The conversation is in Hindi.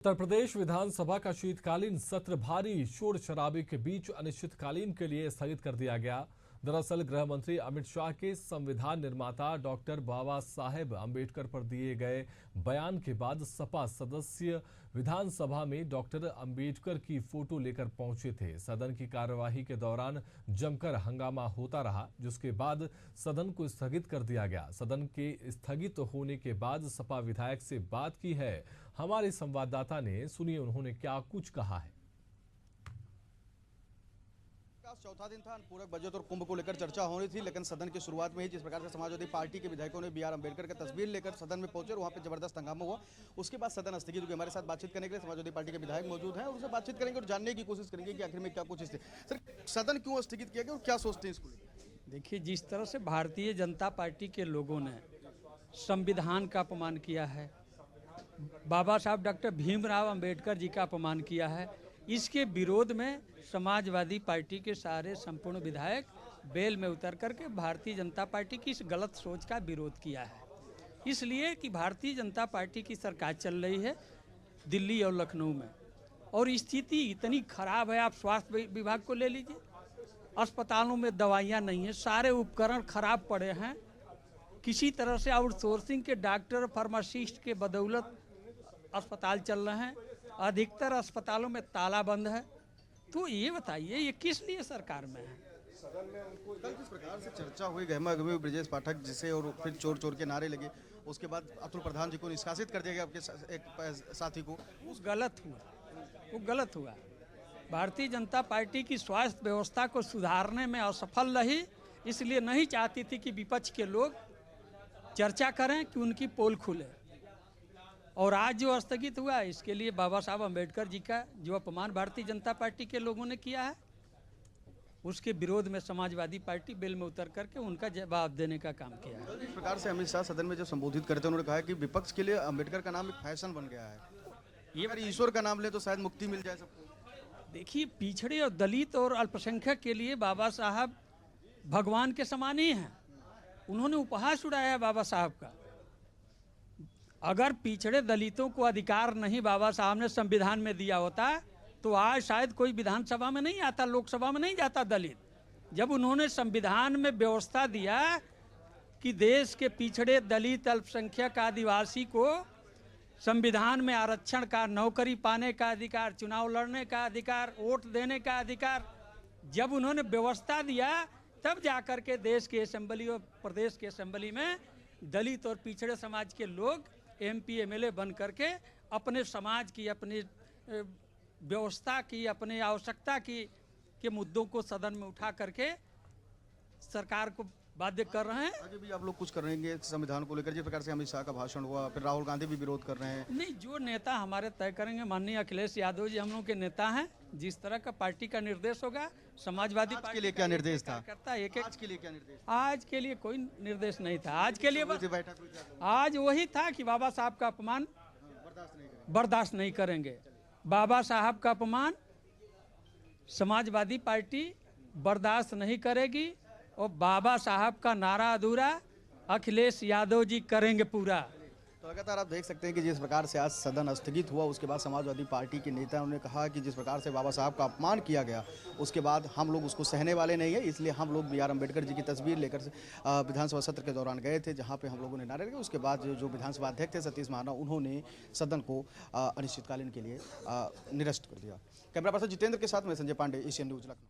उत्तर प्रदेश विधानसभा का शीतकालीन सत्र भारी शोर शराबे के बीच अनिश्चितकालीन के लिए स्थगित कर दिया गया। दरअसल गृह मंत्री अमित शाह के संविधान निर्माता डॉक्टर बाबा साहेब अंबेडकर पर दिए गए बयान के बाद सपा सदस्य विधानसभा में डॉक्टर अंबेडकर की फोटो लेकर पहुंचे थे। सदन की कार्यवाही के दौरान जमकर हंगामा होता रहा, जिसके बाद सदन को स्थगित कर दिया गया। सदन के स्थगित होने के बाद सपा विधायक से बात की है हमारे संवाददाता ने। सुनिए उन्होंने क्या कुछ कहा है। चौथा दिन था, अनुपूरक बजट और कुंभ को लेकर चर्चा हो रही थी, लेकिन सदन की शुरुआत में ही जिस प्रकार से समाजवादी पार्टी के विधायकों ने बी.आर. अम्बेडकर की तस्वीर लेकर सदन में पहुंचे और वहां पे जबरदस्त हंगामा हुआ। उसके बाद सदन स्थगित हो गया। हमारे साथ बातचीत करने के लिए समाजवादी पार्टी के विधायक मौजूद हैं और उनसे बातचीत करेंगे और जानने की कोशिश करेंगे कि आखिर में क्या कुछ सर सदन क्यों स्थगित किया गया और क्या सोचते हैं इसको। देखिए, जिस तरह से भारतीय जनता पार्टी के लोगों ने संविधान का अपमान किया है, बाबा साहब डॉक्टर भीमराव अंबेडकर जी का अपमान किया है, इसके विरोध में समाजवादी पार्टी के सारे संपूर्ण विधायक बेल में उतर करके भारतीय जनता पार्टी की इस गलत सोच का विरोध किया है। इसलिए कि भारतीय जनता पार्टी की सरकार चल रही है दिल्ली और लखनऊ में, और स्थिति इतनी खराब है। आप स्वास्थ्य विभाग को ले लीजिए, अस्पतालों में दवाइयाँ नहीं है, सारे उपकरण खराब पड़े हैं। किसी तरह से आउटसोर्सिंग के डॉक्टर फार्मासिस्ट के बदौलत अस्पताल चल रहे हैं। अधिकतर अस्पतालों में ताला बंद है। तो ये बताइए, ये किस लिए सरकार में है। सदन में उनको कल किस प्रकार से चर्चा हुई, गहमा गहमी ब्रजेश पाठक जिसे, और फिर चोर चोर के नारे लगे। उसके बाद अतुल प्रधान जी को निष्कासित कर दिया गया, आपके एक साथी को। वो गलत हुआ। भारतीय जनता पार्टी की स्वास्थ्य व्यवस्था को सुधारने में असफल रही, इसलिए नहीं चाहती थी कि विपक्ष के लोग चर्चा करें कि उनकी पोल खुले। और आज जो स्थगित हुआ, इसके लिए बाबा साहब अम्बेडकर जी का जो अपमान भारतीय जनता पार्टी के लोगों ने किया है, उसके विरोध में समाजवादी पार्टी बेल में उतर करके उनका जवाब देने का काम किया है। इस प्रकार से अमित शाह सदन में जब संबोधित करते हैं, उन्होंने कहा कि विपक्ष के लिए अम्बेडकर का नाम एक फैशन बन गया है। ये अगर ईश्वर का नाम ले तो शायद मुक्ति मिल जाए सबको। देखिए, पिछड़े और दलित और अल्पसंख्यक के लिए बाबा साहब भगवान के समान ही हैं। उन्होंने उपहास उड़ाया है बाबा साहब का। अगर पिछड़े दलितों को अधिकार नहीं बाबा साहब ने संविधान में दिया होता तो आज शायद कोई विधानसभा में नहीं आता, लोकसभा में नहीं जाता दलित। जब उन्होंने संविधान में व्यवस्था दिया कि देश के पिछड़े दलित अल्पसंख्यक आदिवासी को संविधान में आरक्षण का, नौकरी पाने का अधिकार, चुनाव लड़ने का अधिकार, वोट देने का अधिकार, जब उन्होंने व्यवस्था दिया, तब जाकर के देश के असेंबली और प्रदेश के असेंबली में दलित और पिछड़े समाज के लोग MP MLA बन करके अपने समाज की, अपनी व्यवस्था की, अपने आवश्यकता की के मुद्दों को सदन में उठा करके सरकार को बाध्य कर रहे हैं। आगे भी आप लोग कुछ करेंगे संविधान को लेकर, जिस प्रकार से अमित शाह का भाषण हुआ, फिर राहुल गांधी भी विरोध कर रहे हैं। नहीं, जो नेता हमारे तय करेंगे, माननीय अखिलेश यादव जी हम लोग के नेता हैं। जिस तरह का पार्टी का निर्देश होगा, समाजवादी पार्टी के लिए क्या निर्देश था करता है। आज के लिए क्या निर्देश? आज के लिए कोई निर्देश नहीं था। आज के लिए आज वही था कि बाबा साहब का अपमान बर्दाश्त नहीं करेंगे। बाबा साहब का अपमान समाजवादी पार्टी बर्दाश्त नहीं करेगी, और बाबा साहब का नारा अधूरा अखिलेश यादव जी करेंगे पूरा। तो लगातार आप देख सकते हैं कि जिस प्रकार से आज सदन स्थगित हुआ, उसके बाद समाजवादी पार्टी के नेताओं ने कहा कि जिस प्रकार से बाबा साहब का अपमान किया गया, उसके बाद हम लोग उसको सहने वाले नहीं है। इसलिए हम लोग बी.आर. अम्बेडकर जी की तस्वीर लेकर विधानसभा सत्र के दौरान गए थे, जहां पे हम लोगों ने नारे लगे। उसके बाद जो विधानसभा अध्यक्ष थे सतीश महाना, उन्होंने सदन को अनिश्चितकालीन के लिए निरस्त कर दिया। कैमरा पर्सन जितेंद्र के साथ मैं संजय पांडे, एशियन न्यूज लखनऊ।